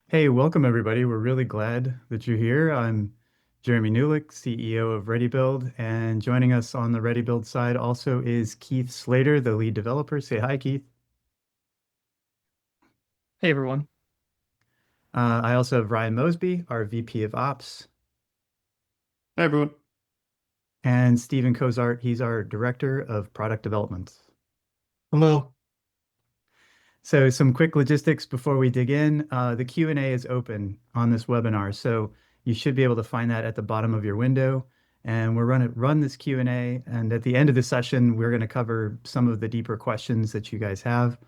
Hey, welcome everybody. We're really glad that you're here. I'm Jeremy Newlick, CEO of Readybuild, and joining us on the Readybuild side also is Keith Slater, the lead developer. Say hi, Keith. Hey everyone. I also have Ryan Mosby, our VP of Ops, Hi everyone. and Stephen Cozart. He's our Director of Product Development. Hello. So some quick logistics before we dig in. The Q&A is open on this webinar, so you should be able to find that at the bottom of your window. And we're going to run this Q&A, and at the end of the session, we're going to cover some of the deeper questions that you guys have.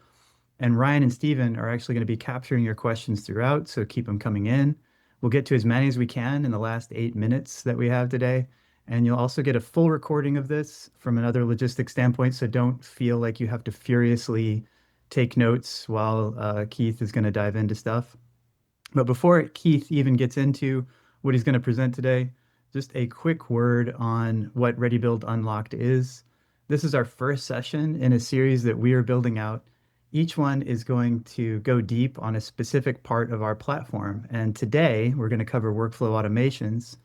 And Ryan and Steven are actually going to be capturing your questions throughout, so keep them coming in. We'll get to as many as we can in the last 8 minutes that we have today. And you'll also get a full recording of this from another logistics standpoint, so don't feel like you have to furiously take notes while Keith is going to dive into stuff. But before Keith even gets into what he's going to present today, just a quick word on what Readybuild Unlocked is. This is our first session in a series that we are building out. Each one is going to go deep on a specific part of our platform. And today we're going to cover workflow automations.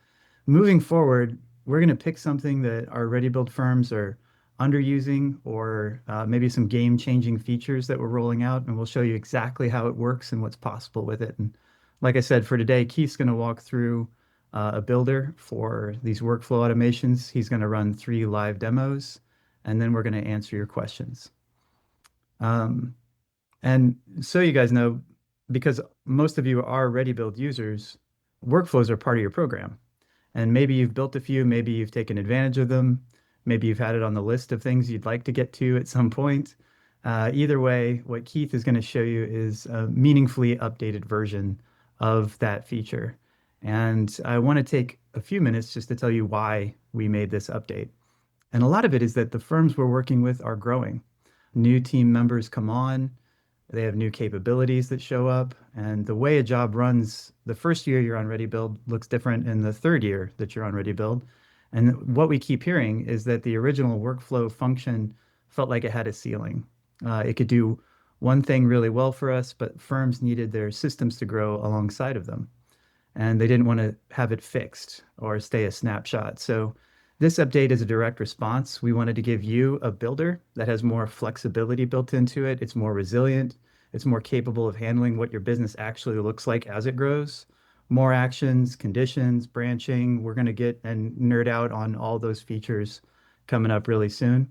Moving forward, we're going to pick something that our Readybuild firms are underusing or maybe some game-changing features that we're rolling out, and we'll show you exactly how it works and what's possible with it. And like I said, for today, Keith's going to walk through a builder for these workflow automations. He's going to run 3 live demos, and then we're going to answer your questions. Um, and so you guys know, because most of you are Readybuild users, workflows are part of your program. And maybe you've built a few, maybe you've taken advantage of them, maybe you've had it on the list of things you'd like to get to at some point. Either way, what Keith is going to show you is a meaningfully updated version of that feature. And I want to take a few minutes just to tell you why we made this update. And a lot of it is that the firms we're working with are growing. New team members come on, they have new capabilities that show up, and the way a job runs the first year you're on Readybuild looks different in the third year that you're on Readybuild. And what we keep hearing is that the original workflow function felt like it had a ceiling. It could do one thing really well for us, but firms needed their systems to grow alongside of them, and they didn't want to have it fixed or stay a snapshot. So this update is a direct response. We wanted to give you a builder that has more flexibility built into it. It's more resilient. It's more capable of handling what your business actually looks like as it grows. More actions, conditions, branching. We're going to get and nerd out on all those features coming up really soon.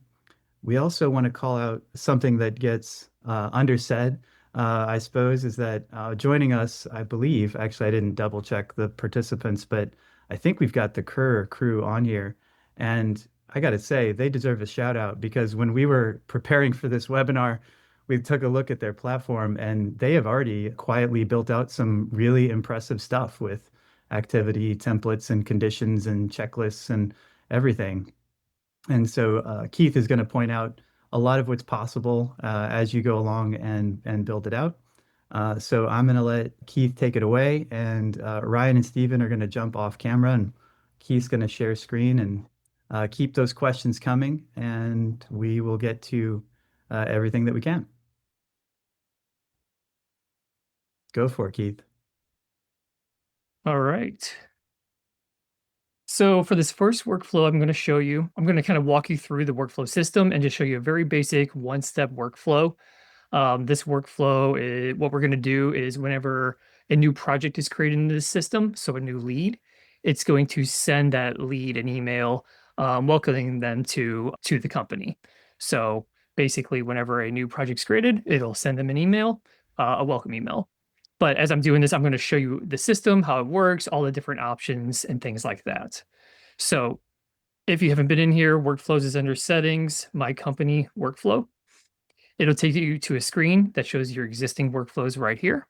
We also want to call out something that gets undersaid, I suppose, is that joining us, I believe, actually, I didn't double check the participants, but I think we've got the Kerr crew on here. And I got to say, they deserve a shout out because when we were preparing for this webinar, we took a look at their platform and they have already quietly built out some really impressive stuff with activity templates and conditions and checklists and everything. And so Keith is going to point out a lot of what's possible as you go along and build it out. So I'm going to let Keith take it away, and Ryan and Steven are going to jump off camera, and Keith's going to share screen and keep those questions coming, and we will get to everything that we can. Go for it, Keith. All right. So for this first workflow, I'm going to kind of walk you through the workflow system and just show you a very basic one-step workflow. This workflow, what we're going to do is whenever a new project is created in this system, so a new lead, it's going to send that lead an email welcoming them to the company. So basically, whenever a new project's created, it'll send them an email, a welcome email. But as I'm doing this, I'm going to show you the system, how it works, all the different options, and things like that. So if you haven't been in here, workflows is under settings, my company workflow. It'll take you to a screen that shows your existing workflows right here.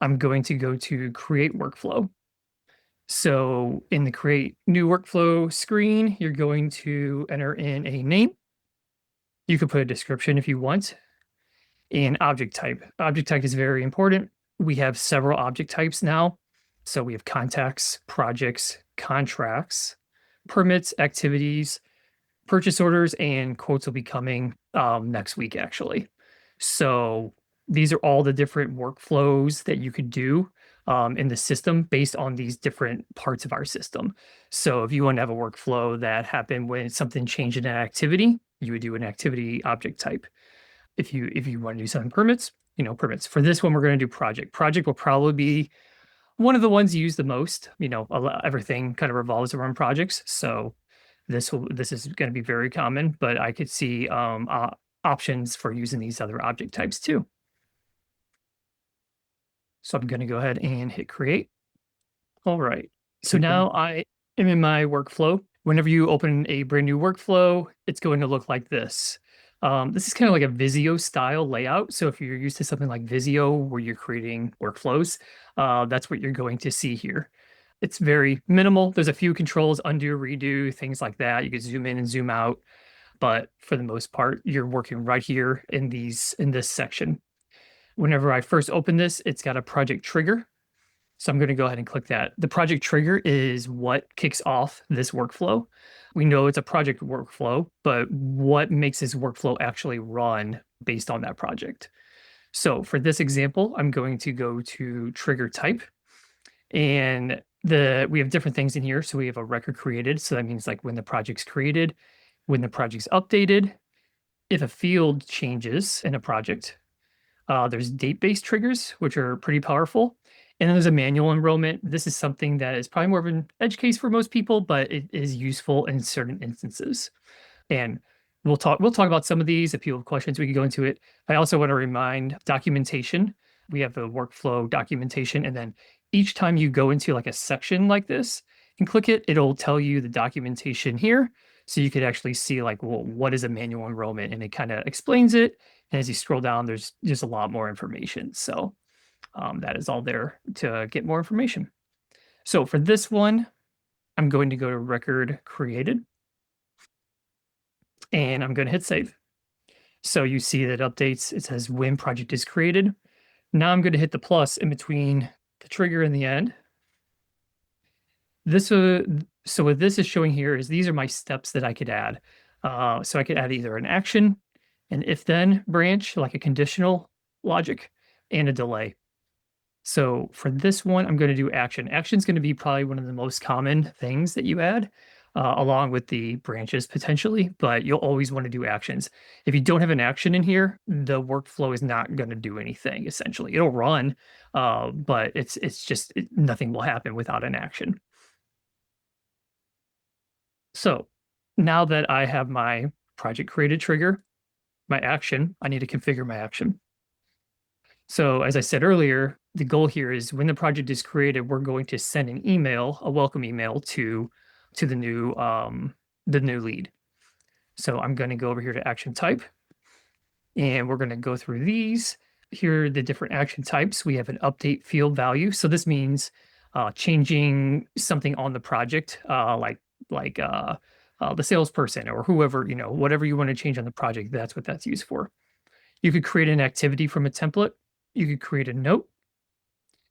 I'm going to go to create workflow. So in the create new workflow screen, you're going to enter in a name. You could put a description if you want, and object type. Object type is very important. We have several object types now. So we have contacts, projects, contracts, permits, activities, purchase orders, and quotes will be coming next week, actually. So These are all the different workflows that you could do in the system based on these different parts of our system. So if you want to have a workflow that happened when something changed in an activity, you would do an activity object type. If you want to do something permits, permits. For this one, we're going to do project. Project will probably be one of the ones used the most. Everything kind of revolves around projects. So this is going to be very common, but I could see options for using these other object types too. So I'm going to go ahead and hit create. All right. So Okay. now I am in my workflow. Whenever you open a brand new workflow, it's going to look like this. This is kind of like a Visio style layout. So if you're used to something like Visio where you're creating workflows, that's what you're going to see here. It's very minimal. There's a few controls, undo, redo, things like that. You can zoom in and zoom out, but for the most part, you're working right here in this section. Whenever I first open this, it's got a project trigger. So I'm going to go ahead and click that. The project trigger is what kicks off this workflow. We know it's a project workflow, but what makes this workflow actually run based on that project? So for this example, I'm going to go to trigger type, and we have different things in here. So we have a record created. So that means like when the project's created, when the project's updated, if a field changes in a project, there's date-based triggers, which are pretty powerful. And then there's a manual enrollment. This is something that is probably more of an edge case for most people, but it is useful in certain instances. And we'll talk about some of these. If you have questions, we can go into it. I also want to remind documentation. We have the workflow documentation, and then each time you go into like a section like this and click it, it'll tell you the documentation here. So you could actually see like, well, what is a manual enrollment? And it kind of explains it. And as you scroll down, there's just a lot more information. So that is all there to get more information. So for this one, I'm going to go to record created, and I'm going to hit save. So you see that updates, it says when project is created. Now I'm going to hit the plus in between the trigger and the end. So what this is showing here is these are my steps that I could add. So I could add either an action, an if-then branch, like a conditional logic, and a delay. So for this one, I'm going to do action. Action is going to be probably one of the most common things that you add, along with the branches potentially, but you'll always want to do actions. If you don't have an action in here, the workflow is not going to do anything, essentially. It'll run, but nothing will happen without an action. So now that I have my project created trigger, my action, I need to configure my action. So as I said earlier, the goal here is when the project is created, we're going to send an email, a welcome email to the new lead. So I'm going to go over here to action type, and we're going to go through these. Here are the different action types. We have an update field value. So this means changing something on the project, the salesperson or whoever, whatever you want to change on the project, that's what that's used for. You could create an activity from a template. You could create a note,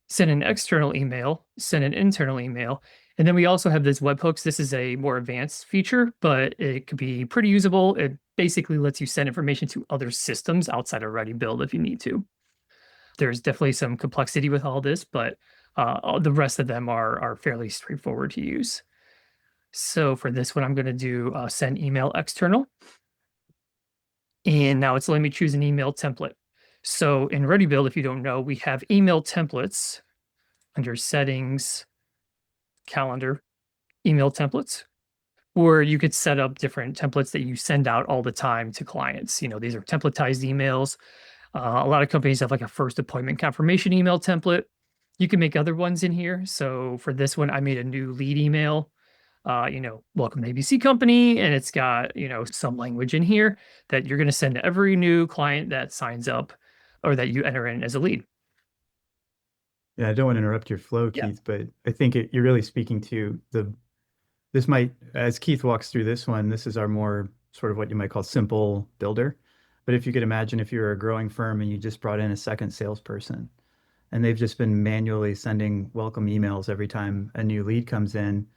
send an external email, send an internal email. And then we also have this webhooks. This is a more advanced feature, but it could be pretty usable. It basically lets you send information to other systems outside of Readybuild if you need to. There's definitely some complexity with all this, but the rest of them are fairly straightforward to use. So for this one, I'm going to do send email external. And now it's letting me choose an email template. So in Readybuild, if you don't know, we have email templates under settings, calendar, email templates, where you could set up different templates that you send out all the time to clients. These are templatized emails. A lot of companies have like a first appointment confirmation email template. You can make other ones in here. So for this one, I made a new lead email. Welcome to ABC company, and it's got, some language in here that you're going to send to every new client that signs up or that you enter in as a lead. Yeah, I don't want to interrupt your flow, Yeah. Keith, but I think you're really speaking to this might, as Keith walks through this one, this is our more sort of what you might call simple builder. But if you could imagine if you were a growing firm and you just brought in a second salesperson and they've just been manually sending welcome emails every time a new lead comes in,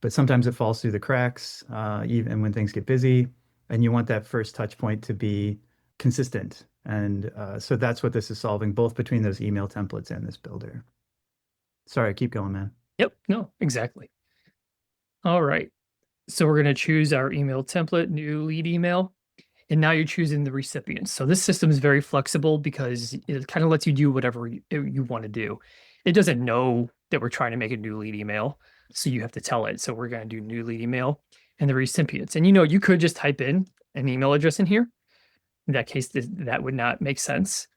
but sometimes it falls through the cracks, even when things get busy, and you want that first touch point to be consistent. And so that's what this is solving, both between those email templates and this builder. Sorry, keep going, man. Yep, no, exactly. All right. So we're going to choose our email template, new lead email, and now you're choosing the recipient. So this system is very flexible because it kind of lets you do whatever you want to do. It doesn't know that we're trying to make a new lead email, so you have to tell it. So we're going to do new lead email and the recipients. And you could just type in an email address in here. In that case, that would not make sense.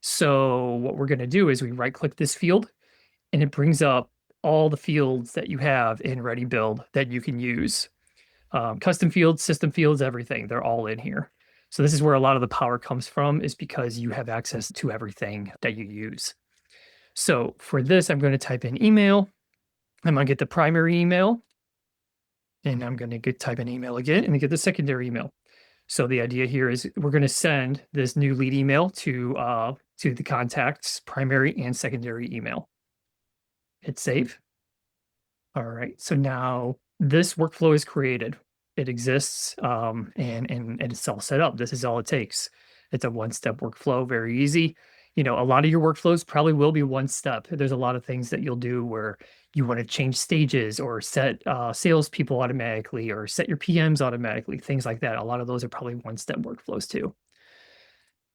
So what we're going to do is we right click this field and it brings up all the fields that you have in Readybuild that you can use. Custom fields, system fields, everything, they're all in here. So this is where a lot of the power comes from, is because you have access to everything that you use. So for this, I'm going to type in email. I'm going to get the primary email. And I'm going to type in email again and get the secondary email. So the idea here is we're going to send this new lead email to the contact's primary and secondary email. Hit save. All right, so now this workflow is created. It exists, and it's all set up. This is all it takes. It's a one-step workflow, very easy. A lot of your workflows probably will be one step. There's a lot of things that you'll do where you want to change stages or set salespeople automatically or set your PMs automatically, things like that. A lot of those are probably one-step workflows too.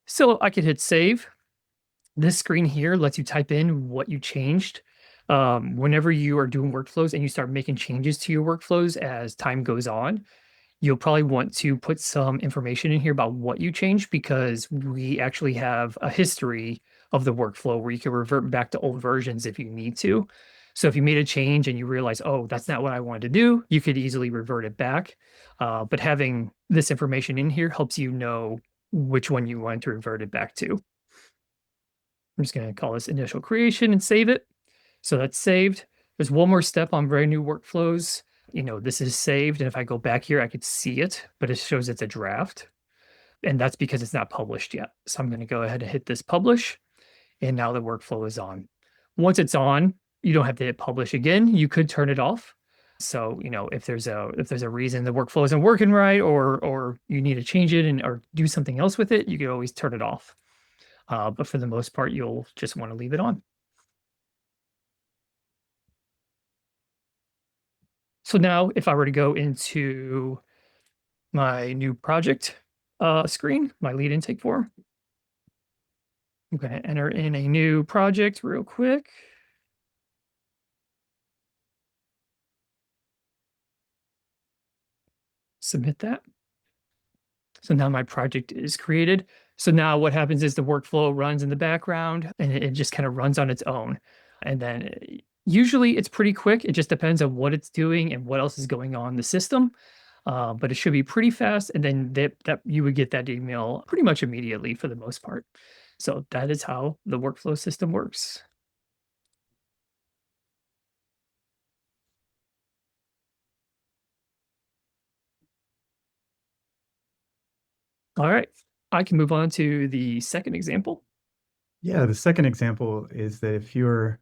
So I could hit save. This screen here lets you type in what you changed. Whenever you are doing workflows and you start making changes to your workflows as time goes on, you'll probably want to put some information in here about what you changed, because we actually have a history of the workflow where you can revert back to old versions if you need to. So if you made a change and you realize, oh, that's not what I wanted to do, you could easily revert it back. But having this information in here helps you know which one you want to revert it back to. I'm just going to call this initial creation and save it. So that's saved. There's one more step on brand new workflows. This is saved. And if I go back here, I could see it, but it shows it's a draft. And that's because it's not published yet. So I'm going to go ahead and hit this publish. And now the workflow is on. Once it's on, you don't have to hit publish again. You could turn it off. So, if there's a reason the workflow isn't working right, or you need to change it or do something else with it, you could always turn it off. But for the most part, you'll just want to leave it on. So now if I were to go into my new project screen, my lead intake form, I'm going to enter in a new project real quick. Submit that. So now my project is created. So now what happens is the workflow runs in the background and it just kind of runs on its own. And then usually it's pretty quick. It just depends on what it's doing and what else is going on in the system. But it should be pretty fast. And then that you would get that email pretty much immediately for the most part. So that is how the workflow system works. All right, I can move on to the second example. Yeah, the second example is that if you're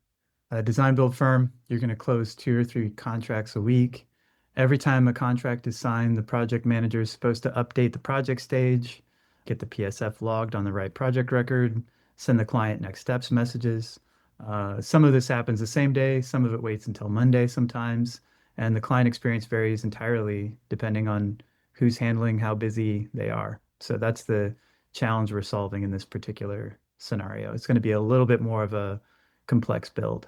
a design build firm, you're going to close 2 or 3 contracts a week. Every time a contract is signed, the project manager is supposed to update the project stage, get the PSF logged on the right project record, send the client next steps messages. Some of this happens the same day, some of it waits until Monday sometimes, and the client experience varies entirely depending on who's handling how busy they are. So that's the challenge we're solving in this particular scenario. It's going to be a little bit more of a complex build.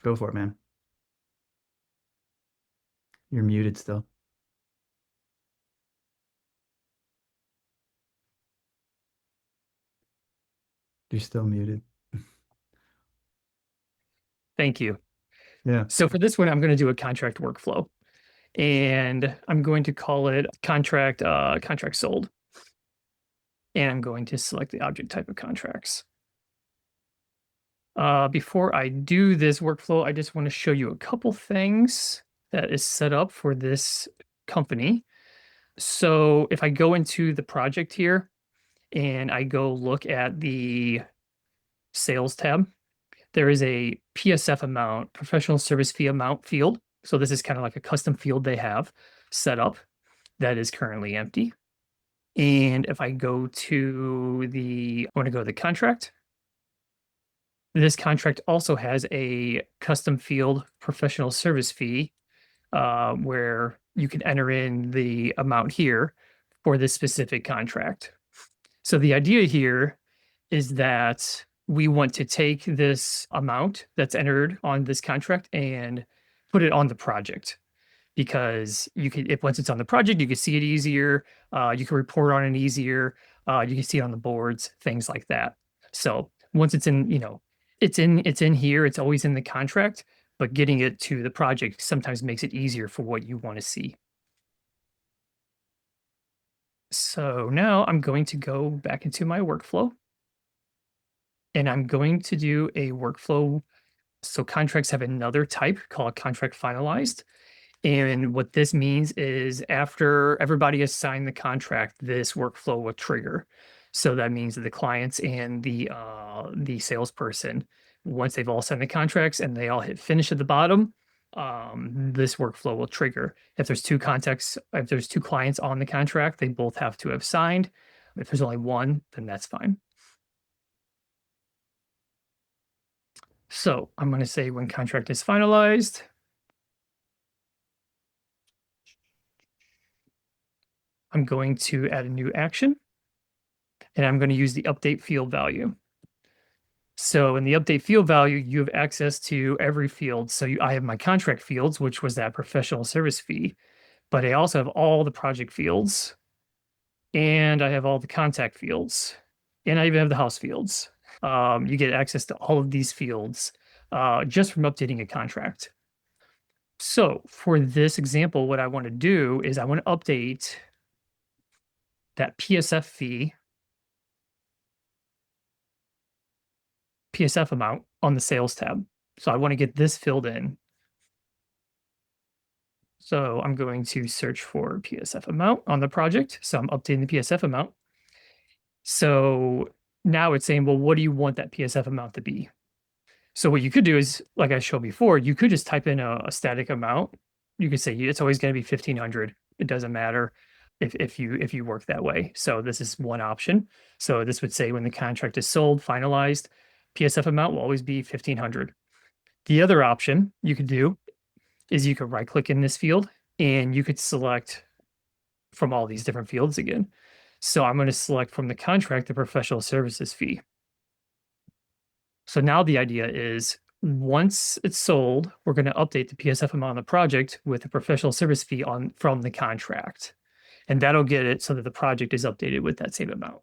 Go for it, man. You're muted still. You're still muted. Thank you. Yeah. So for this one, I'm going to do a contract workflow, and I'm going to call it contract sold. And I'm going to select the object type of contracts. Before I do this workflow, I just want to show you a couple things that is set up for this company. So if I go into the project here and I go look at the sales tab, there is a PSF amount, professional service fee amount field. So this is kind of like a custom field they have set up that is currently empty. And if I go to I want to go to the contract. This contract also has a custom field professional service fee, where you can enter in the amount here for this specific contract. So the idea here is that we want to take this amount that's entered on this contract and put it on the project, because you can, if once it's on the project, you can see it easier. You can report on it easier. You can see it on the boards, things like that. So once it's in, it's in here. It's always in the contract, but getting it to the project sometimes makes it easier for what you want to see. So now I'm going to go back into my workflow, and I'm going to do a workflow. So contracts have another type called contract finalized. And what this means is after everybody has signed the contract, this workflow will trigger. So that means that the clients and the salesperson, once they've all signed the contracts and they all hit finish at the bottom, this workflow will trigger. If there's two clients on the contract, they both have to have signed. If there's only one, then that's fine. So I'm going to say when contract is finalized. I'm going to add a new action, and I'm going to use the update field value. So in the update field value, you have access to every field. So I have my contract fields, which was that professional service fee, but I also have all the project fields, and I have all the contact fields, and I even have the house fields. You get access to all of these fields just from updating a contract. So for this example, what I want to do is I want to update that PSF amount on the sales tab. So I want to get this filled in. So I'm going to search for PSF amount on the project. So I'm updating the PSF amount. So now it's saying, well, what do you want that PSF amount to be? So what you could do is, like I showed before, you could just type in a static amount. You could say it's always going to be 1,500. It doesn't matter if you work that way. So this is one option. So this would say when the contract is sold, finalized, PSF amount will always be 1,500. The other option you could do is you could right click in this field and you could select from all these different fields again. So I'm going to select from the contract the professional services fee. So now the idea is once it's sold, we're going to update the PSF amount on the project with the professional service fee on from the contract. And that'll get it so that the project is updated with that same amount.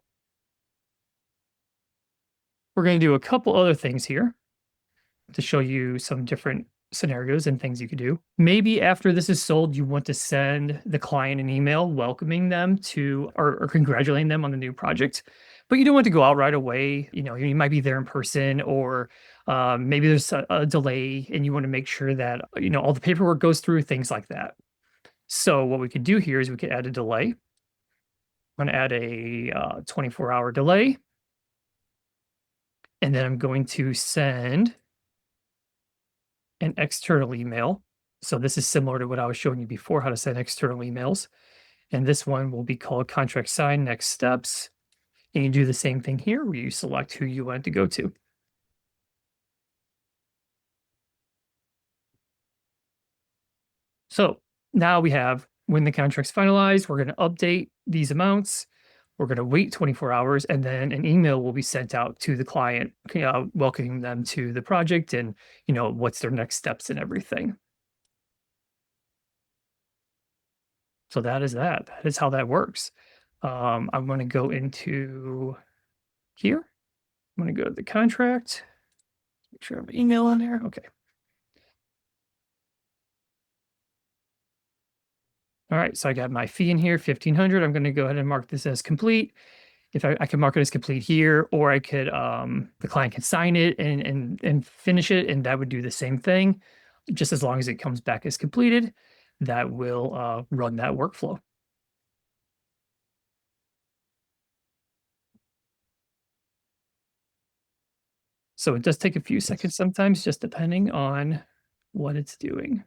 We're going to do a couple other things here to show you some different scenarios and things you could do. Maybe after this is sold, you want to send the client an email welcoming them to or congratulating them on the new project, but you don't want to go out right away. You might be there in person, or maybe there's a delay and you want to make sure that all the paperwork goes through, things like that. So what we could do here is we could add a delay. I'm going to add a 24-hour delay, and then I'm going to send an external email. So this is similar to what I was showing you before, how to send external emails. And this one will be called contract sign next steps. And you do the same thing here where you select who you want to go to. So now we have when the contract's finalized, we're going to update these amounts. We're going to wait 24 hours, and then an email will be sent out to the client, welcoming them to the project and, what's their next steps and everything. So that is that. That is how that works. I'm going to go into here. I'm going to go to the contract. Make sure I have an email on there. Okay. All right. So I got my fee in here, 1,500. I'm going to go ahead and mark this as complete. If I can mark it as complete here, or I could, the client can sign it and finish it, and that would do the same thing. Just as long as it comes back as completed, that will run that workflow. So it does take a few seconds sometimes, just depending on what it's doing.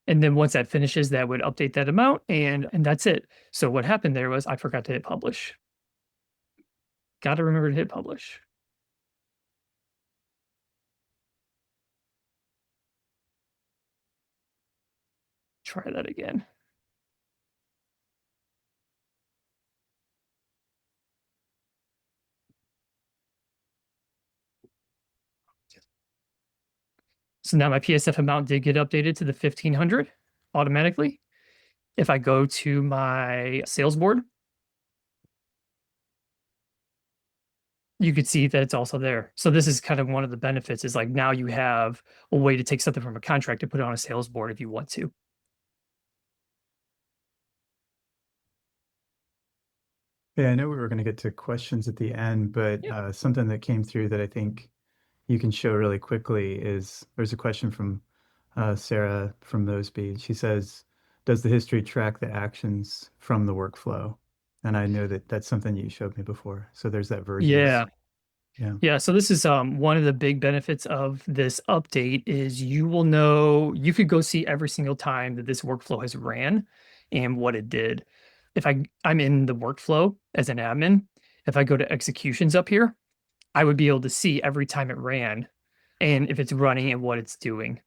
And then once that finishes, that would update that amount and that's it. So what happened there was I forgot to hit publish. Got to remember to hit publish. Try that again. So now my PSF amount did get updated to the 1500 automatically. If I go to my sales board, you could see that it's also there. So this is kind of one of the benefits is like now you have a way to take something from a contract to put it on a sales board if you want to. Yeah, I know we were going to get to questions at the end, but something that came through that I think you can show really quickly is there's a question from Sarah from Mosby. She says, does the history track the actions from the workflow? And I know that that's something you showed me before. So there's that versions. Yeah. Yeah. Yeah, so this is one of the big benefits of this update is you will know you could go see every single time that this workflow has ran and what it did. If I'm in the workflow as an admin, if I go to executions up here, I would be able to see every time it ran and if it's running and what it's doing.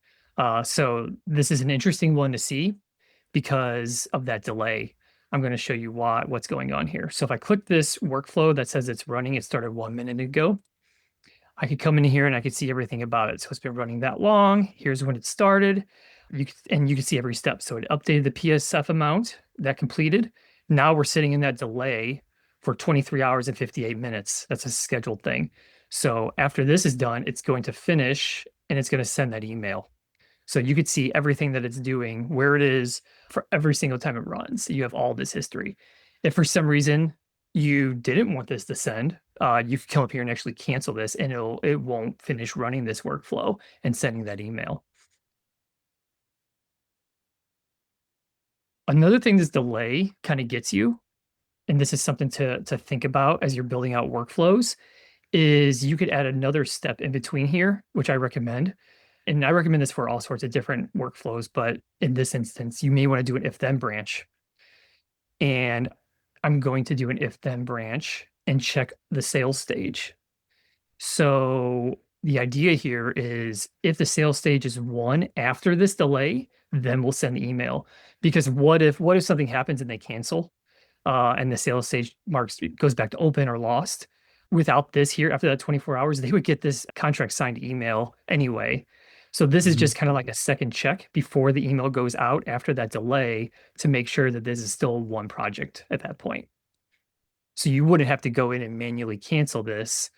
So this is an interesting one to see because of that delay. I'm going to show you what's going on here. So if I click this workflow that says it's running, it started 1 minute ago. I could come in here and I could see everything about it. So it's been running that long. Here's when it started. You can see every step. So it updated the PSF amount that completed. Now we're sitting in that delay for 23 hours and 58 minutes. That's a scheduled thing. So after this is done, it's going to finish and it's going to send that email. So you could see everything that it's doing, where it is for every single time it runs. You have all this history. If for some reason you didn't want this to send, you can come up here and actually cancel this and it won't finish running this workflow and sending that email. Another thing this delay kind of gets you, and this is something to think about as you're building out workflows, is you could add another step in between here, which I recommend. And I recommend this for all sorts of different workflows, but in this instance, you may want to do an if then branch. And I'm going to do an if then branch and check the sales stage. So the idea here is if the sales stage is one after this delay, then we'll send the email. Because what if something happens and they cancel, and the sales stage goes back to open or lost? Without this here, after that 24 hours, they would get this contract signed email anyway. So this is Mhm. just kind of like a second check before the email goes out after that delay to make sure that this is still one project at that point. So you wouldn't have to go in and manually cancel this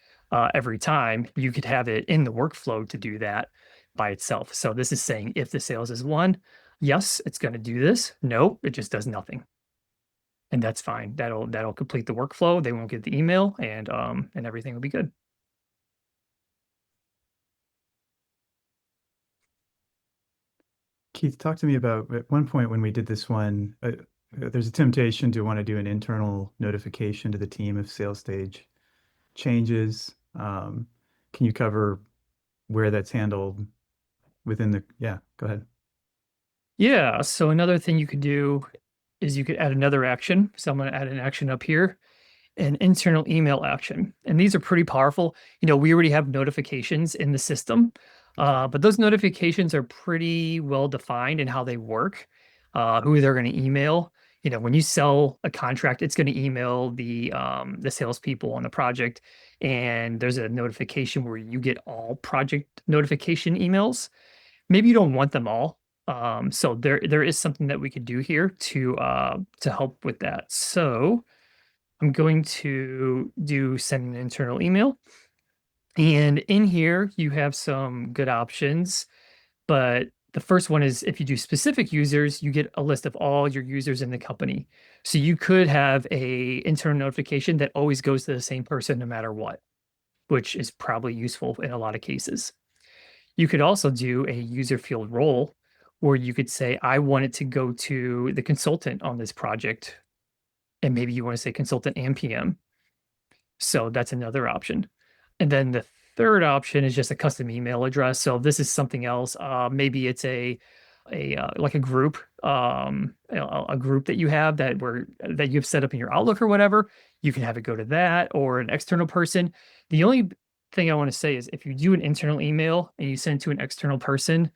every time. You could have it in the workflow to do that by itself. So this is saying if the sales is one, yes, it's going to do this. No, it just does nothing. And that's fine. That'll complete the workflow. They won't get the email and everything will be good. Keith, talk to me about at one point when we did this one, there's a temptation to want to do an internal notification to the team if sales stage changes. Can you cover where that's handled within yeah, go ahead. Yeah. So another thing you could do is you could add another action. So I'm going to add an action up here, an internal email action. And these are pretty powerful. We already have notifications in the system, but those notifications are pretty well defined in how they work, who they're going to email. When you sell a contract, it's going to email the salespeople on the project, and there's a notification where you get all project notification emails. Maybe you don't want them all. So there is something that we could do here to help with that. So I'm going to do send an internal email. And in here, you have some good options. But the first one is if you do specific users, you get a list of all your users in the company. So you could have a internal notification that always goes to the same person no matter what, which is probably useful in a lot of cases. You could also do a user field role where you could say, I want it to go to the consultant on this project. And maybe you want to say consultant and PM. So that's another option. And then the third option is just a custom email address. So if this is something else, maybe it's a like a group, a group that you have that you've set up in your Outlook or whatever, you can have it go to that or an external person. The only thing I want to say is if you do an internal email and you send it to an external person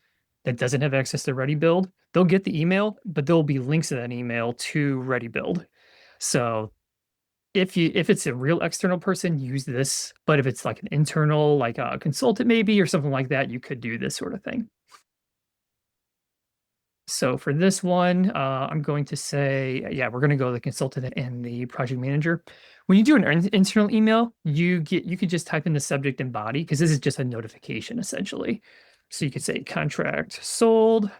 that doesn't have access to Readybuild, they'll get the email, but there'll be links in that email to Readybuild. So if it's a real external person, use this. But if it's like an internal, like a consultant maybe or something like that, you could do this sort of thing. So for this one, I'm going to say, yeah, we're going to go the consultant and the project manager. When you do an internal email, you could just type in the subject and body because this is just a notification essentially. So you could say contract sold.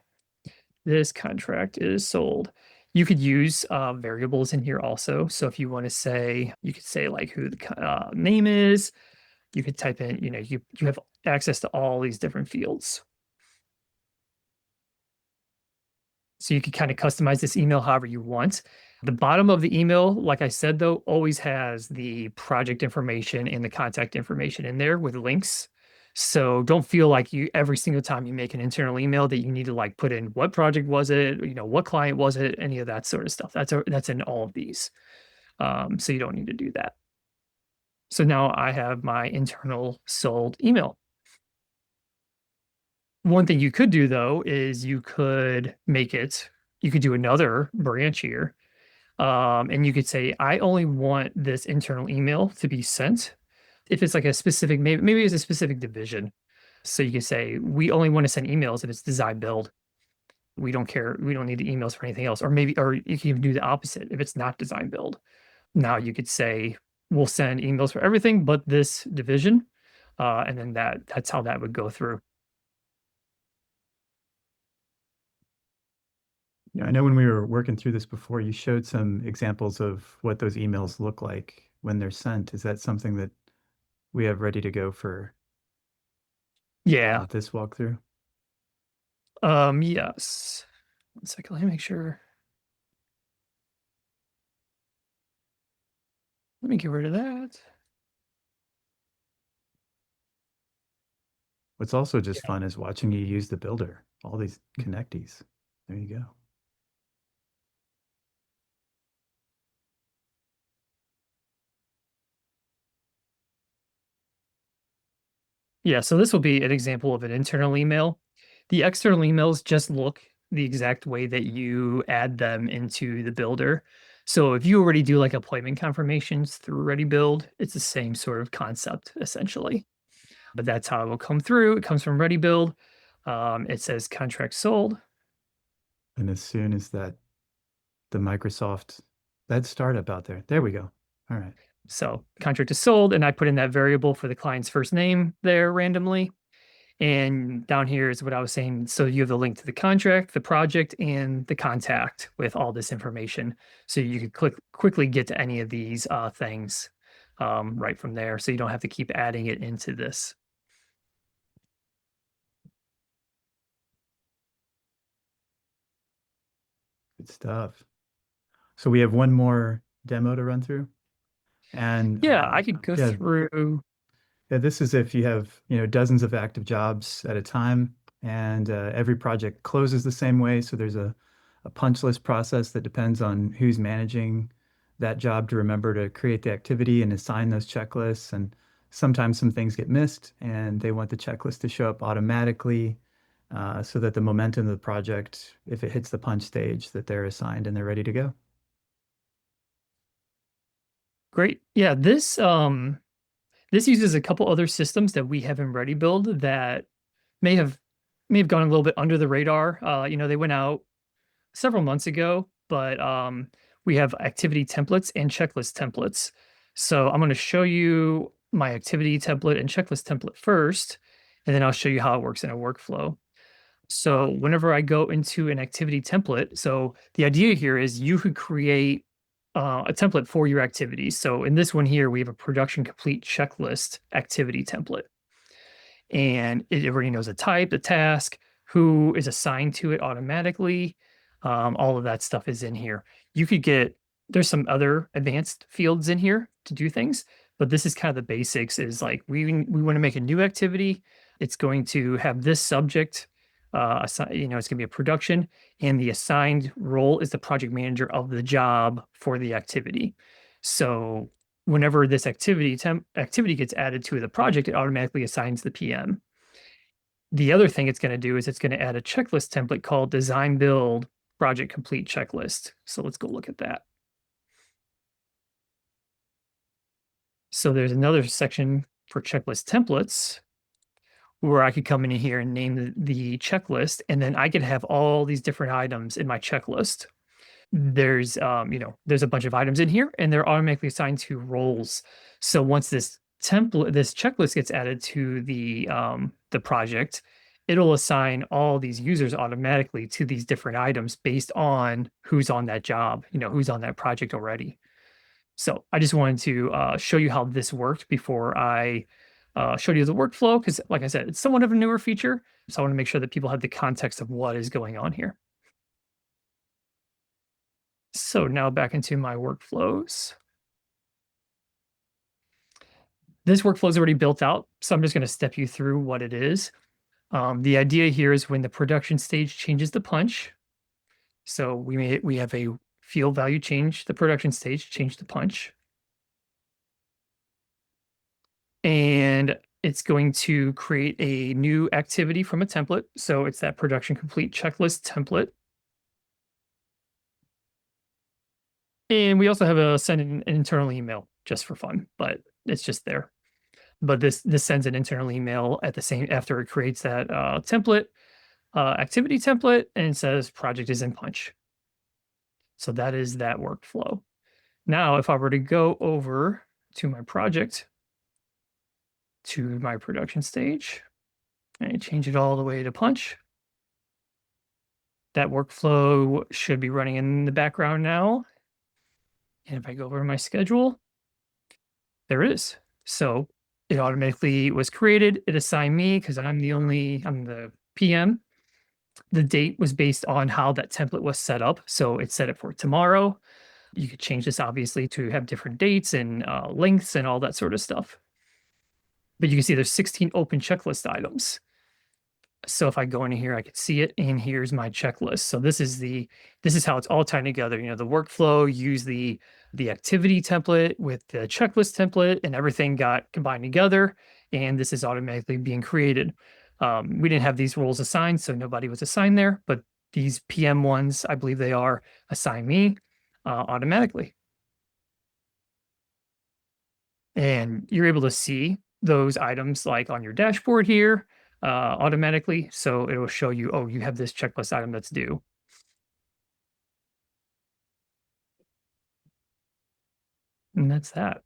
This contract is sold. You could use variables in here also. So if you want to say, you could say like who the name is. You could type in, you have access to all these different fields. So you can kind of customize this email however you want. The bottom of the email, like I said, though, always has the project information and the contact information in there with links. So don't feel like you every single time you make an internal email that you need to like put in what project was it, what client was it, any of that sort of stuff. That's in all of these. So you don't need to do that. So now I have my internal sold email. One thing you could do though is you could do another branch here. And you could say, I only want this internal email to be sent. If it's like a specific, maybe it's a specific division. So you could say, we only want to send emails if it's design build. We don't care. We don't need the emails for anything else. Or you can even do the opposite if it's not design build. Now you could say, we'll send emails for everything but this division. And then that's how that would go through. Yeah, I know when we were working through this before, you showed some examples of what those emails look like when they're sent. Is that something that we have ready to go for Yeah. this walkthrough? Yes. 1 second. Let me make sure. Let me get rid of that. What's also just Yeah. fun is watching you use the builder, all these connectees. There you go. Yeah, so this will be an example of an internal email. The external emails just look the exact way that you add them into the builder. So if you already do like appointment confirmations through Readybuild, it's the same sort of concept essentially. But that's how it will come through. It comes from Readybuild. It says contract sold. And as soon as the Microsoft, that startup out there, there we go. All right. So contract is sold, and I put in that variable for the client's first name there randomly. And down here is what I was saying. So you have the link to the contract, the project, and the contact with all this information. So you could quickly get to any of these things right from there. So you don't have to keep adding it into this. Good stuff. So we have one more demo to run through. And Yeah, I could go yeah, through. yeah, this is if you have, dozens of active jobs at a time, and every project closes the same way. So there's a punch list process that depends on who's managing that job to remember to create the activity and assign those checklists. And sometimes some things get missed, and they want the checklist to show up automatically, so that the momentum of the project, if it hits the punch stage, that they're assigned and they're ready to go. Great. Yeah, this uses a couple other systems that we have in Readybuild that may have may have gone a little bit under the radar. They went out several months ago, but we have activity templates and checklist templates. So I'm going to show you my activity template and checklist template first, and then I'll show you how it works in a workflow. So whenever I go into an activity template, so the idea here is you could create a template for your activities. So in this one here, we have a production complete checklist activity template, and it already knows the type, the task, who is assigned to it automatically. All of that stuff is in here. There's some other advanced fields in here to do things, but this is kind of the basics is like we want to make a new activity. It's going to have this subject. It's going to be a production, and the assigned role is the project manager of the job for the activity. So whenever this activity gets added to the project, it automatically assigns the PM. The other thing it's going to do is it's going to add a checklist template called design build project complete checklist. So let's go look at that. So there's another section for checklist templates where I could come in here and name the checklist, and then I could have all these different items in my checklist. There's a bunch of items in here, and they're automatically assigned to roles. So once this checklist gets added to the project, it'll assign all these users automatically to these different items based on who's on that job, who's on that project already. So I just wanted to show you how this worked before I showed you the workflow, because like I said, it's somewhat of a newer feature. So I want to make sure that people have the context of what is going on here. So now back into my workflows. This workflow is already built out, so I'm just going to step you through what it is. The idea here is when the production stage changes the punch. So we have a field value change the production stage, change the punch. And it's going to create a new activity from a template. So it's that production complete checklist template. And we also have a send an internal email just for fun, but it's just there. But this sends an internal email at the same after it creates that template, activity template, and it says project is in punch. So that is that workflow. Now, if I were to go over to my project, to my production stage, and change it all the way to punch, that workflow should be running in the background now. And if I go over to my schedule, there it is. So it automatically was created. It assigned me because I'm the PM. The date was based on how that template was set up. So it set it for tomorrow. You could change this obviously to have different dates and lengths and all that sort of stuff. But you can see there's 16 open checklist items. So if I go into here, I could see it, and here's my checklist. So this is how it's all tied together. The workflow, use the activity template with the checklist template, and everything got combined together, and this is automatically being created. We didn't have these roles assigned, so nobody was assigned there, but these PM ones, I believe they are assigned me automatically. And you're able to see those items like on your dashboard here automatically. So it will show you, oh, you have this checklist item that's due. And that's that.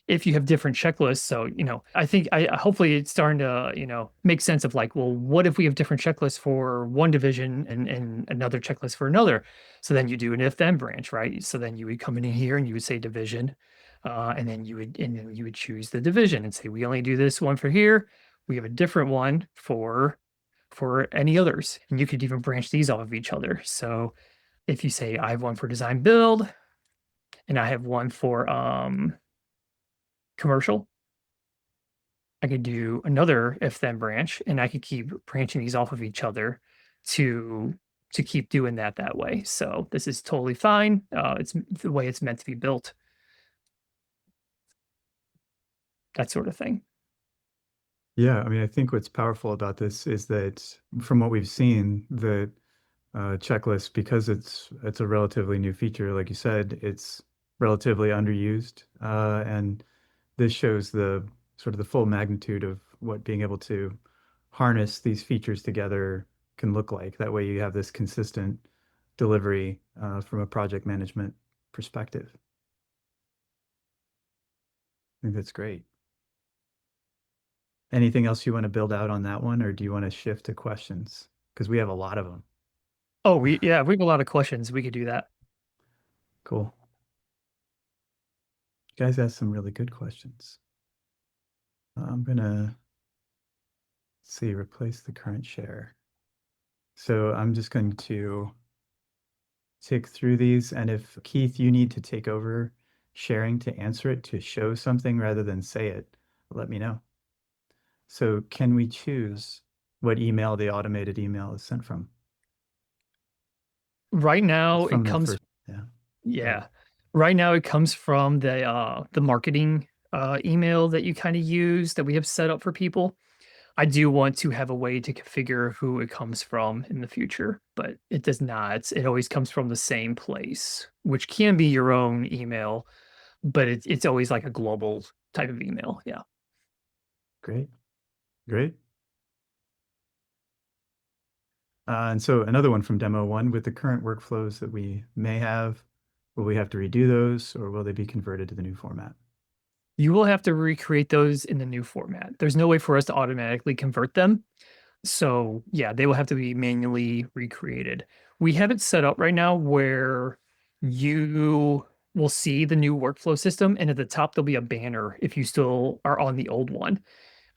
If you have different checklists, so I think I hopefully it's starting to make sense of like, well, what if we have different checklists for one division and another checklist for another? So then you do an if then branch, right? So then you would come in here and you would say division, and then you would choose the division and say we only do this one for here. We have a different one for any others, and you could even branch these off of each other. So if you say I have one for design build, and I have one for commercial, I could do another if then branch, and I could keep branching these off of each other to keep doing that way. So this is totally fine. It's the way it's meant to be built, that sort of thing. Yeah, I mean, I think what's powerful about this is that from what we've seen, the checklist, because it's a relatively new feature, like you said, it's relatively underused, and this shows the sort of the full magnitude of what being able to harness these features together can look like. That way, you have this consistent delivery from a project management perspective. I think that's great. Anything else you want to build out on that one, or do you want to shift to questions? Because we have a lot of them. Oh, we have a lot of questions. We could do that. Cool. You guys asked some really good questions. I'm gonna see, replace the current share. So I'm just going to tick through these, and if Keith, you need to take over sharing to answer it, to show something rather than say it, let me know. So can we choose what email the automated email is sent from? Right It's now, it from the comes, first, yeah. Go ahead. yeah. Right now, it comes from the marketing email that you kind of use that we have set up for people. I do want to have a way to configure who it comes from in the future, but it does not. It always comes from the same place, which can be your own email, but it's always like a global type of email. Yeah. Great. Great. And so another one from demo one, with the current workflows that we may have, will we have to redo those or will they be converted to the new format? You will have to recreate those in the new format. There's no way for us to automatically convert them. So yeah, they will have to be manually recreated. We have it set up right now where you will see the new workflow system, and at the top there'll be a banner if you still are on the old one.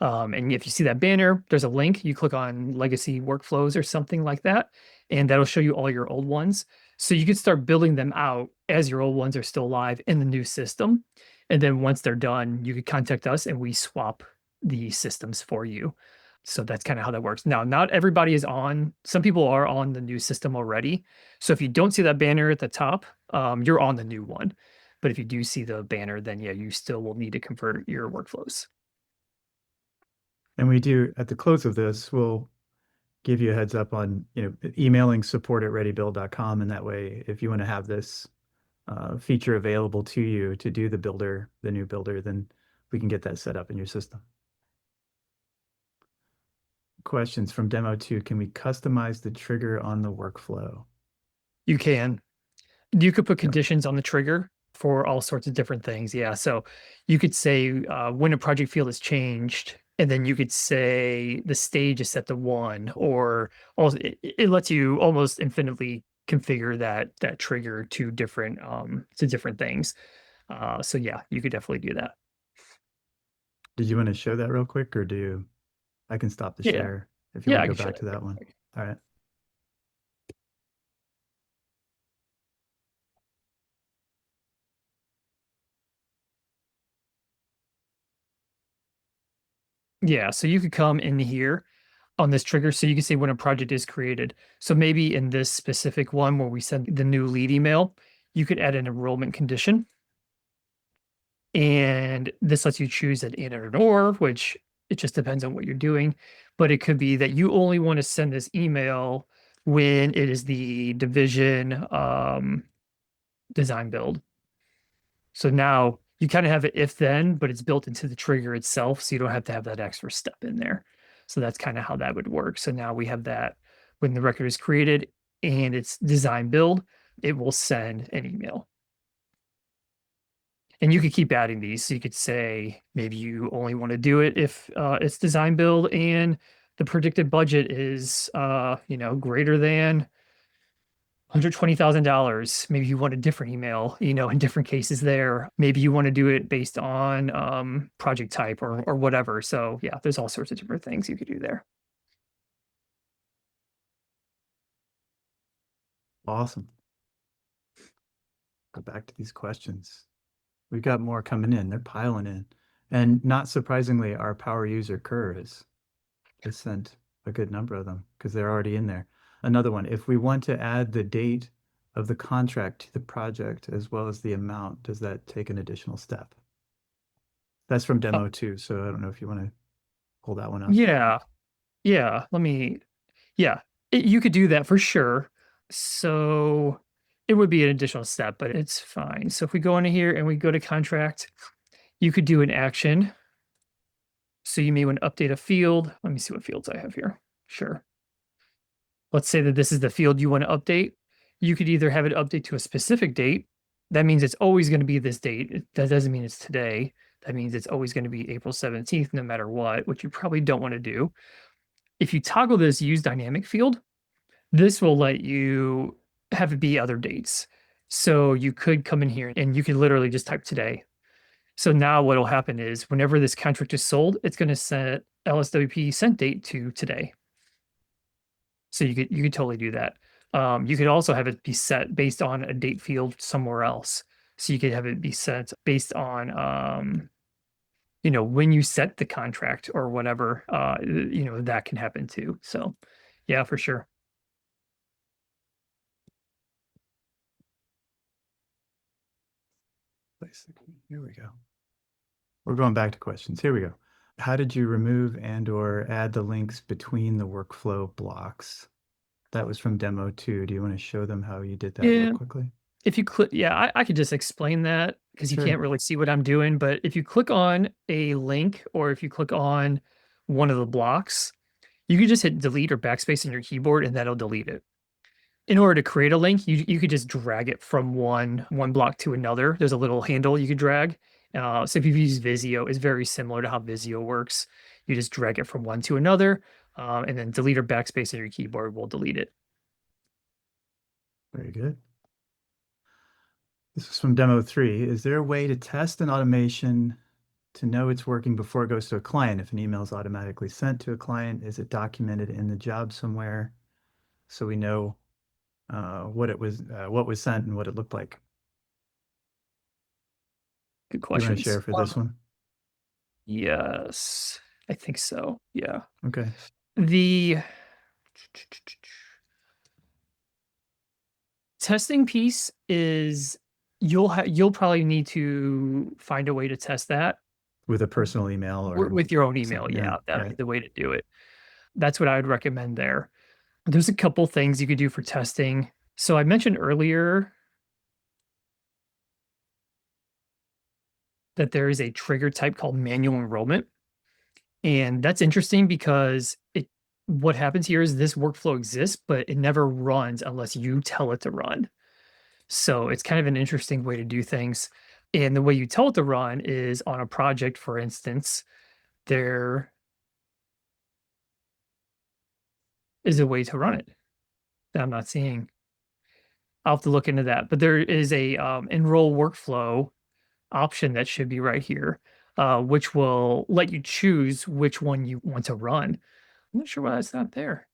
And if you see that banner, there's a link. You click on legacy workflows or something like that, and that'll show you all your old ones. So you can start building them out as your old ones are still live in the new system. And then once they're done, you could contact us and we swap the systems for you. So that's kind of how that works. Now, not everybody is on, some people are on the new system already. So if you don't see that banner at the top, you're on the new one. But if you do see the banner, then yeah, you still will need to convert your workflows. And we do, at the close of this, we'll give you a heads up on, emailing support@readybuild.com. And that way, if you want to have this feature available to you to do the new builder, then we can get that set up in your system. Questions from demo two. Can we customize the trigger on the workflow? You can. You could put Yep. conditions on the trigger for all sorts of different things. Yeah. So you could say when a project field is changed, and then you could say the stage is set to 1, or also it lets you almost infinitely configure that trigger to different things. So yeah, you could definitely do that. Did you want to show that real quick, or I can stop the Yeah. share if you Yeah, want I to go can show back that to real that one. quick. All right. Yeah, so you could come in here on this trigger so you can see when a project is created. So maybe in this specific one where we send the new lead email, you could add an enrollment condition. And this lets you choose an in or an or, which it just depends on what you're doing. But it could be that you only want to send this email when it is the division design build. So now you kind of have it if then, but it's built into the trigger itself. So you don't have to have that extra step in there. So that's kind of how that would work. So now we have that when the record is created and it's design build, it will send an email. And you could keep adding these. So you could say maybe you only want to do it if it's design build and the predicted budget is greater than $120,000. Maybe you want a different email, in different cases there. Maybe you want to do it based on project type or whatever. So yeah, there's all sorts of different things you could do there. Awesome. Go back to these questions. We've got more coming in. They're piling in. And not surprisingly, our power user Kerr has sent a good number of them because they're already in there. Another one, if we want to add the date of the contract to the project as well as the amount, does that take an additional step? That's from Uh, demo two, so I don't know if you want to pull that one up. yeah, yeah. Yeah, you could do that for sure. So it would be an additional step, but it's fine. So if we go into here and we go to contract, you could do an action. So you may want to update a field. Let me see what fields I have here. Sure. Let's say that this is the field you want to update. You could either have it update to a specific date. That means it's always going to be this date. That doesn't mean it's today. That means it's always going to be April 17th, no matter what, which you probably don't want to do. If you toggle this use dynamic field, this will let you have it be other dates. So you could come in here and you can literally just type today. So now what will happen is whenever this contract is sold, it's going to set LSWP sent date to today. So you could totally do that. You could also have it be set based on a date field somewhere else. So you could have it be set based on when you set the contract or whatever, that can happen too. So yeah, for sure. Here we go. We're going back to questions. Here we go. How did you remove and or add the links between the workflow blocks? That was from demo two. Do you want to show them how you did that real Yeah. quickly? If you click, yeah, I could just explain that because you Sure. can't really see what I'm doing. But if you click on a link or if you click on one of the blocks, you can just hit delete or backspace on your keyboard and that'll delete it. In order to create a link, you could just drag it from one block to another. There's a little handle you could drag. So if you use Visio, it's very similar to how Visio works. You just drag it from one to another, and then delete or backspace on your keyboard will delete it. Very good. This is from demo three. Is there a way to test an automation to know it's working before it goes to a client? If an email is automatically sent to a client, is it documented in the job somewhere so we know what was sent and what it looked like? Good Do you want to questions. share for this one? Yes, I think so. Yeah. Okay. The testing piece is you'll probably need to find a way to test that With a personal email or with your own email. yeah, Yeah, that'd be right. the way to do it. That's what I would recommend there. There's a couple things you could do for testing. So I mentioned earlier that there is a trigger type called manual enrollment. And that's interesting because what happens here is this workflow exists, but it never runs unless you tell it to run. So it's kind of an interesting way to do things. And the way you tell it to run is on a project, for instance, there is a way to run it that I'm not seeing. I'll have to look into that. But there is a enroll workflow option that should be right here, which will let you choose which one you want to run. I'm not sure why that's not there.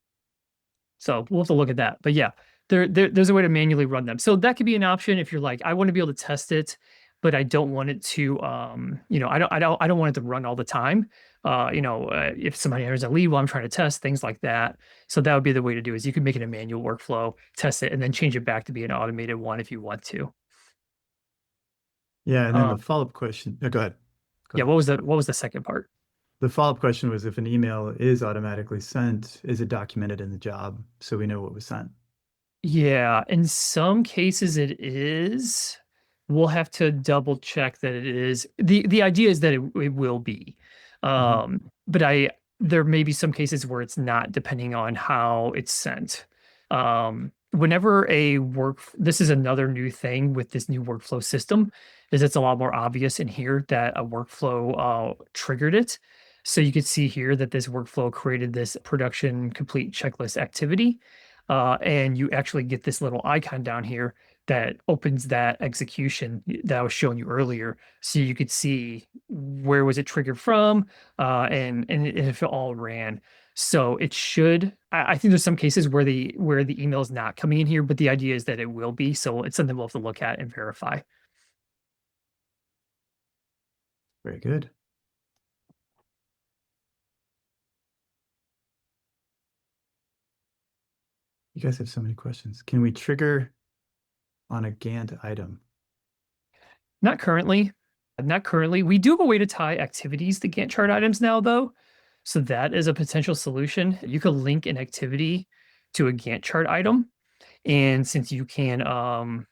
So we'll have to look at that. But yeah, there's a way to manually run them. So that could be an option if you're like, I want to be able to test it, but I don't want it to, I don't want it to run all the time. If somebody enters a lead while I'm trying to test things like that. So that would be the way to do is you can make it a manual workflow, test it, and then change it back to be an automated one if you want to. Yeah, and then the Um, follow-up question. Go ahead. Go yeah, ahead. what was the second part? The follow-up question was if an email is automatically sent, is it documented in the job so we know what was sent? Yeah, in some cases it is. We'll have to double check that it is. The idea is that it will be. Hmm. But there may be some cases where it's not depending on how it's sent. Whenever this is another new thing with this new workflow system, is it's a lot more obvious in here that a workflow triggered it. So you could see here that this workflow created this production complete checklist activity. And you actually get this little icon down here that opens that execution that I was showing you earlier. So you could see where was it triggered from, and if it all ran. So it should. I think there's some cases where the email is not coming in here, but the idea is that it will be. So it's something we'll have to look at and verify. Very good. You guys have so many questions. Can we trigger on a Gantt item? Not currently. Not currently. We do have a way to tie activities to Gantt chart items now, though. So that is a potential solution. You could link an activity to a Gantt chart item. And since you can run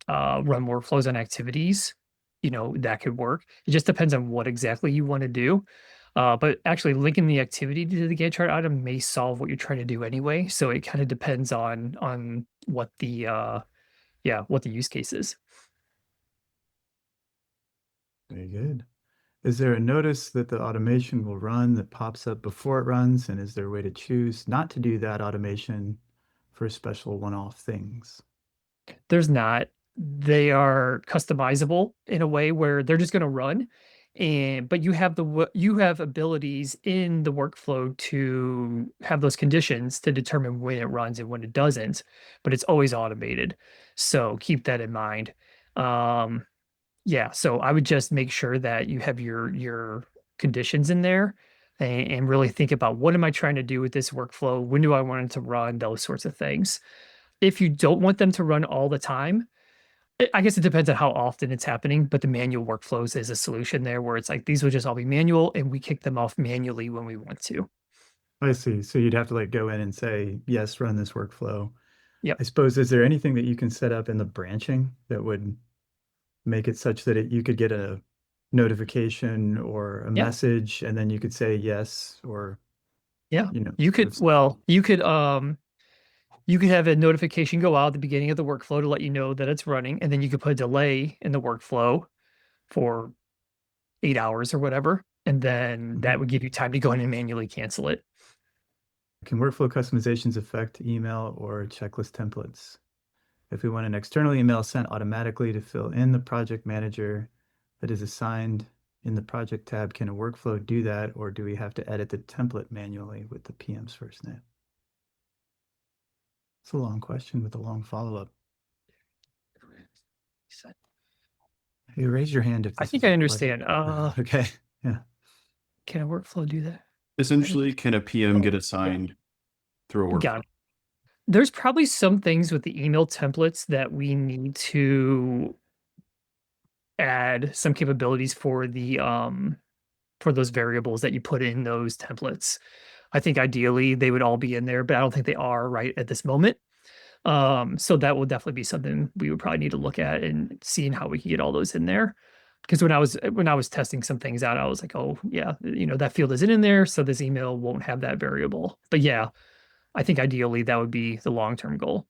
workflows on activities, that could work. It just depends on what exactly you want to do. But actually linking the activity to the Gantt chart item may solve what you're trying to do anyway. So it kind of depends on what what the use case is. Very good. Is there a notice that the automation will run that pops up before it runs? And is there a way to choose not to do that automation for special one-off things? There's not. They are customizable in a way where they're just going to run, but you have abilities in the workflow to have those conditions to determine when it runs and when it doesn't, but it's always automated. So keep that in mind. Um, Yeah, so I would just make sure that you have your conditions in there and really think about what am I trying to do with this workflow? When do I want it to run? Those sorts of things. If you don't want them to run all the time, I guess it depends on how often it's happening, but the manual workflows is a solution there where it's like these will just all be manual and we kick them off manually when we want to. I see. So you'd have to like go in and say, yes, run this workflow. Yep. I suppose, is there anything that you can set up in the branching that would make it such that you could get a notification or a Yeah. message and then you could say yes or, Yeah. You sort could, of, well, you could have a notification go out at the beginning of the workflow to let you know that it's running, and then you could put a delay in the workflow for 8 hours or whatever, and then Mhm. that would give you time to go in and manually cancel it. Can workflow customizations affect email or checklist templates? If we want an external email sent automatically to fill in the project manager that is assigned in the project tab, can a workflow do that, or do we have to edit the template manually with the PM's first name? It's a long question with a long follow-up. Hey, raise your hand if I this think is I a question. understand. Okay. Yeah. Can a workflow do that? I don't- Essentially, can a PM Oh, get yeah, assigned through a got workflow? it. There's probably some things with the email templates that we need to add some capabilities for those variables that you put in those templates. I think ideally they would all be in there, but I don't think they are right at this moment. So that will definitely be something we would probably need to look at and seeing how we can get all those in there. Because when I was testing some things out, I was like, oh yeah, that field isn't in there, so this email won't have that variable. But yeah, I think ideally that would be the long-term goal.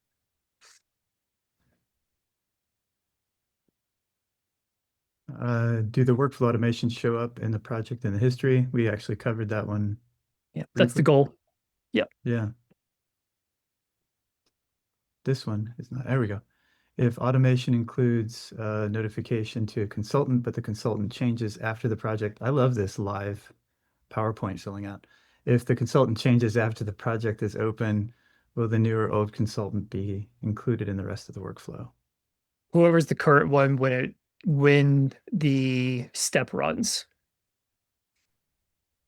Do the workflow automations show up in the project in the history? We actually covered that one Yeah, that's the briefly. goal. Yeah. Yeah, this one is not. There we go. If automation includes notification to a consultant, but the consultant changes after the project. I love this live PowerPoint filling out. If the consultant changes after the project is open, will the new or old consultant be included in the rest of the workflow? Whoever's the current one when the step runs.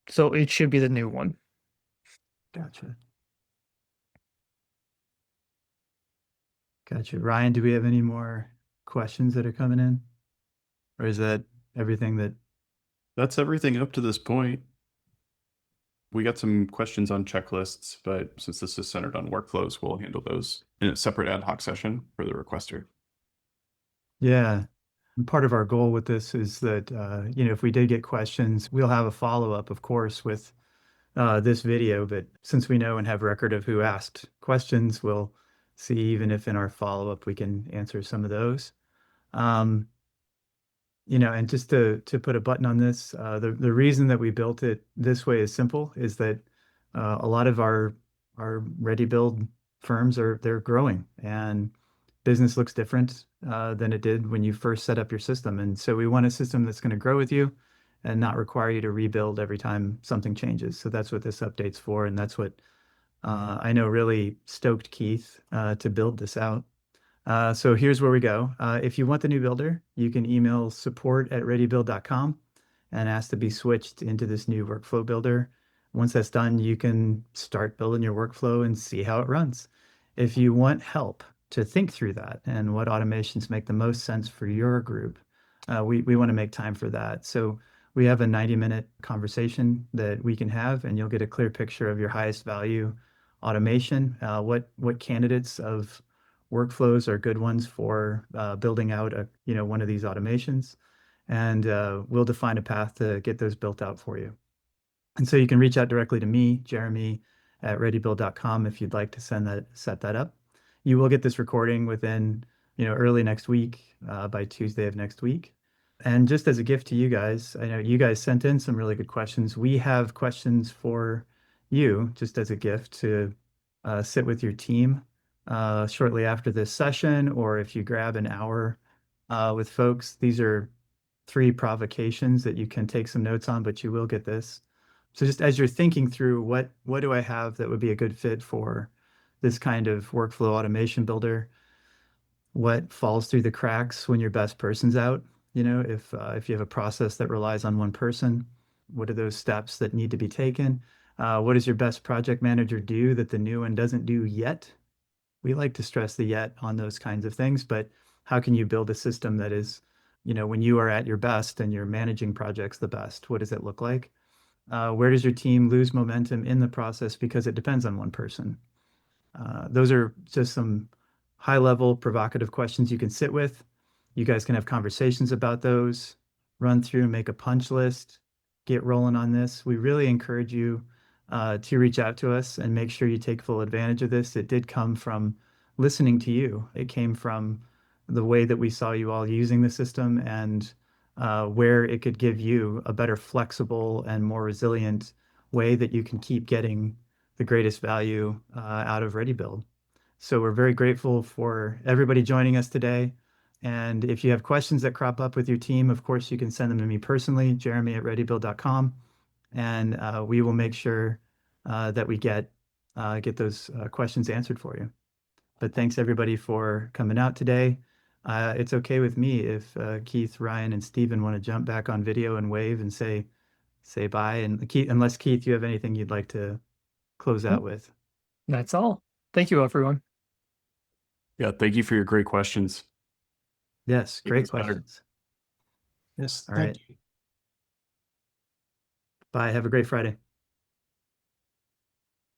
So it should be the new one. Gotcha. Gotcha. Ryan, do we have any more questions that are coming in? Or is that everything that That's everything up to this point. We got some questions on checklists, but since this is centered on workflows, we'll handle those in a separate ad hoc session for the requester. Yeah. And part of our goal with this is that, if we did get questions, we'll have a follow-up, of course, with this video. But since we know and have record of who asked questions, we'll see even if in our follow-up we can answer some of those. Um, and just to put a button on this, the reason that we built it this way is simple, is that a lot of our ready build firms they're growing and business looks different than it did when you first set up your system. And so we want a system that's going to grow with you and not require you to rebuild every time something changes. So that's what this update's for, and that's what I know really stoked Keith to build this out. So here's where we go. If you want the new builder, you can email support@readybuild.com and ask to be switched into this new workflow builder. Once that's done, you can start building your workflow and see how it runs. If you want help to think through that and what automations make the most sense for your group, we want to make time for that. So we have a 90-minute conversation that we can have, and you'll get a clear picture of your highest value automation, what candidates of workflows are good ones for building out one of these automations, and we'll define a path to get those built out for you. And so you can reach out directly to me, Jeremy at readybuild.com, if you'd like to set that up. You will get this recording within early next week, by Tuesday of next week. And just as a gift to you guys, I know you guys sent in some really good questions. We have questions for you just as a gift to sit with your team shortly after this session, or if you grab an hour with folks. These are 3 provocations that you can take some notes on, but you will get this. So just as you're thinking through what do I have that would be a good fit for this kind of workflow automation builder, what falls through the cracks when your best person's out, You know, if you have a process that relies on one person, what are those steps that need to be taken? What does your best project manager do that the new one doesn't do yet? We like to stress the yet on those kinds of things, but how can you build a system that is, you know, when you are at your best and you're managing projects the best, what does it look like? Where does your team lose momentum in the process because it depends on one person? Those are just some high level provocative questions you can sit with. You guys can have conversations about those, run through, make a punch list, get rolling on this. We really encourage you to reach out to us and make sure you take full advantage of this. It did come from listening to you. It came from the way that we saw you all using the system and where it could give you a better flexible and more resilient way that you can keep getting the greatest value out of Readybuild. So we're very grateful for everybody joining us today. And if you have questions that crop up with your team, of course, you can send them to me personally, jeremy@readybuild.com, and we will make sure that we get those questions answered for you. But thanks everybody for coming out today. It's okay with me if Keith, Ryan, and Stephen want to jump back on video and wave and say bye. And Keith, unless Keith, you have anything you'd like to close out with. That's all. Thank you, everyone. Yeah, thank you for your great questions. Yes, Make great this better. questions. Yes, All thank right. you. Bye. Have a great Friday.